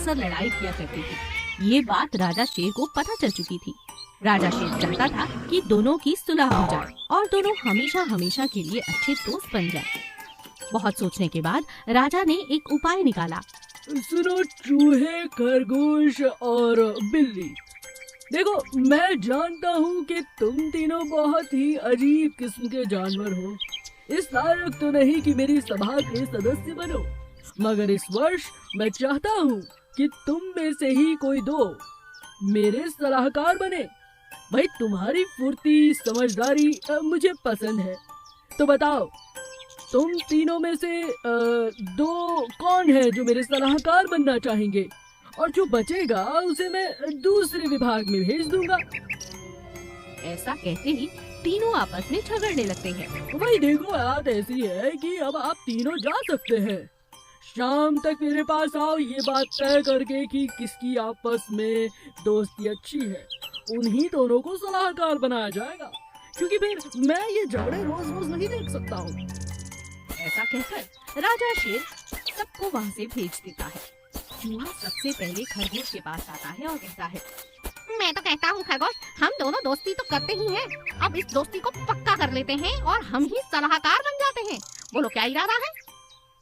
अक्सर लड़ाई किया करती थी। ये बात राजा शेर को पता चल चुकी थी। राजा शेर चाहता था कि दोनों की सुलह हो जाए और दोनों हमेशा हमेशा के लिए अच्छे दोस्त बन जाएं। बहुत सोचने के बाद राजा ने एक उपाय निकाला। सुनो चूहे, खरगोश और बिल्ली, देखो मैं जानता हूँ कि तुम तीनों बहुत ही अजीब किस्म के जानवर हो। इस लायक तो नहीं कि मेरी सभा के सदस्य बनो, मगर इस वर्ष मैं चाहता हूँ कि तुम में से ही कोई दो मेरे सलाहकार बने। भाई तुम्हारी फुर्ती, समझदारी मुझे पसंद है। तो बताओ, तुम तीनों में से दो कौन है जो मेरे सलाहकार बनना चाहेंगे, और जो बचेगा उसे मैं दूसरे विभाग में भेज दूंगा। ऐसा कहते ही तीनों आपस में झगड़ने लगते हैं। भाई देखो, बात ऐसी है कि अब आप तीनों जा सकते हैं। शाम तक मेरे पास आओ, ये बात तय करके कि किसकी आपस में दोस्ती अच्छी है, उन्हीं दोनों को सलाहकार बनाया जाएगा, क्योंकि फिर मैं ये झगड़े रोज रोज नहीं देख सकता हूँ। ऐसा कहकर राजा शेर सबको वहाँ से भेज देता है। चूहा सबसे पहले खरगोश के पास आता है और कहता है, मैं तो कहता हूँ खरगोश, हम दोनों दोस्ती तो करते ही हैं, अब इस दोस्ती को पक्का कर लेते हैं और हम ही सलाहकार बन जाते हैं। बोलो क्या इरादा है?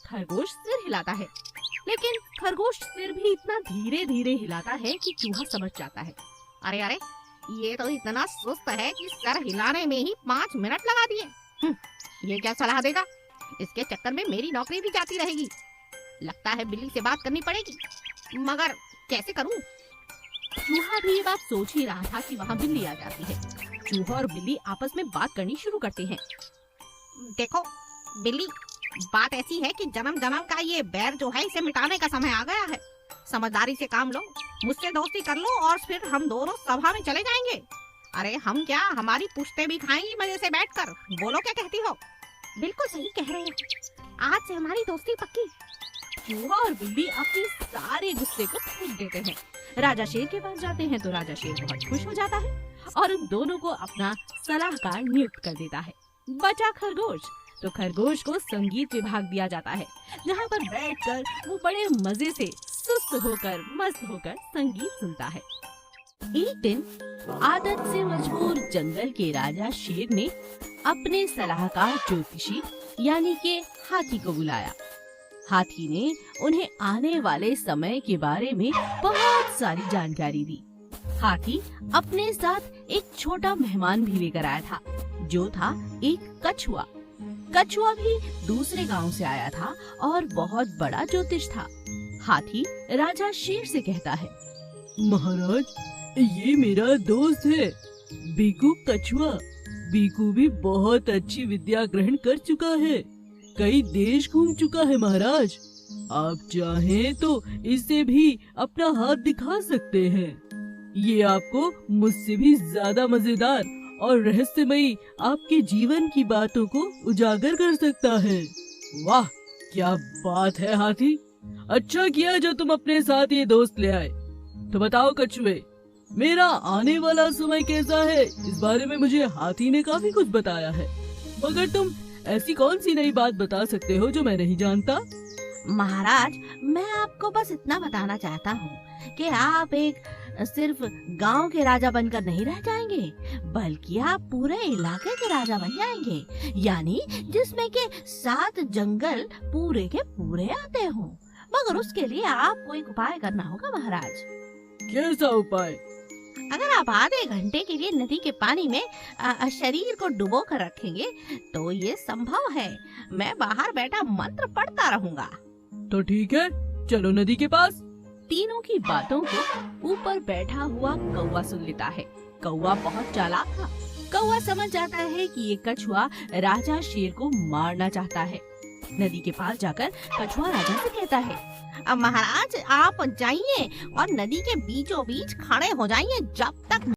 खरगोश सिर हिलाता है, लेकिन खरगोश सिर भी इतना धीरे धीरे हिलाता है कि चूहा समझ जाता है। अरे अरे, ये तो इतना सुस्त है कि सर हिलाने में ही 5 मिनट लगा दिए। ये क्या सलाह देगा? इसके चक्कर में मेरी नौकरी भी जाती रहेगी। लगता है बिल्ली से बात करनी पड़ेगी, मगर कैसे करूं? चूहा भी ये बात सोच ही रहा था कि वहाँ बिल्ली आ जाती है। चूहा और बिल्ली आपस में बात करनी शुरू करते हैं। देखो बिल्ली, बात ऐसी है कि जन्म जन्म का ये बैर जो है, इसे मिटाने का समय आ गया है। समझदारी से काम लो, मुझसे दोस्ती कर लो और फिर हम दोनों सभा में चले जाएंगे। अरे हम क्या, हमारी पुश्तें भी खाएंगी मजे से बैठकर। बोलो क्या कहती हो? बिल्कुल सही कह रहे हैं, आज से हमारी दोस्ती पक्की। चूहा और बिल्ली अपने सारे गुस्से को थूक देते हैं। राजा शेर के पास जाते हैं तो राजा शेर बहुत खुश हो जाता है और उन दोनों को अपना सलाहकार नियुक्त कर देता है। बचा खरगोश, तो खरगोश को संगीत विभाग दिया जाता है, जहाँ पर बैठकर वो बड़े मजे से सुस्त होकर, मस्त होकर संगीत सुनता है। एक दिन आदत से मजबूर जंगल के राजा शेर ने अपने सलाहकार ज्योतिषी यानी के हाथी को बुलाया। हाथी ने उन्हें आने वाले समय के बारे में बहुत सारी जानकारी दी। हाथी अपने साथ एक छोटा मेहमान भी लेकर आया था, जो था एक कछुआ। कछुआ भी दूसरे गांव से आया था और बहुत बड़ा ज्योतिष था। हाथी राजा शेर से कहता है, महाराज, ये मेरा दोस्त है बीकू कछुआ। बीकू भी बहुत अच्छी विद्या ग्रहण कर चुका है, कई देश घूम चुका है महाराज। आप चाहें तो इसे भी अपना हाथ दिखा सकते हैं। ये आपको मुझसे भी ज्यादा मजेदार और रहस्यमयी आपके जीवन की बातों को उजागर कर सकता है। वाह क्या बात है हाथी, अच्छा किया जो तुम अपने साथ ये दोस्त ले आए। तो बताओ कछुए, मेरा आने वाला समय कैसा है? इस बारे में मुझे हाथी ने काफी कुछ बताया है, मगर तुम ऐसी कौन सी नई बात बता सकते हो जो मैं नहीं जानता? महाराज, मैं आपको बस इतना बताना चाहता हूँ कि आप एक सिर्फ गांव के राजा बनकर नहीं रह जाएंगे, बल्कि आप पूरे इलाके के राजा बन जाएंगे, यानी जिसमें के 7 जंगल पूरे के पूरे आते हों। मगर उसके लिए आपको एक उपाय करना होगा महाराज। कैसा उपाय? अगर आप आधे घंटे के लिए नदी के पानी में शरीर को डुबो कर रखेंगे तो ये संभव है। मैं बाहर बैठा मंत्र पढ़ता रहूंगा। तो ठीक है, चलो नदी के पास। तीनों की बातों को ऊपर बैठा हुआ कौवा सुन लेता है। कौवा बहुत चालाक था। कौवा समझ जाता है कि ये कछुआ राजा शेर को मारना चाहता है। नदी के पास जाकर कछुआ राजा से कहता है, अब महाराज आप जाइए और नदी के बीचों बीच खड़े हो जाइए जब तक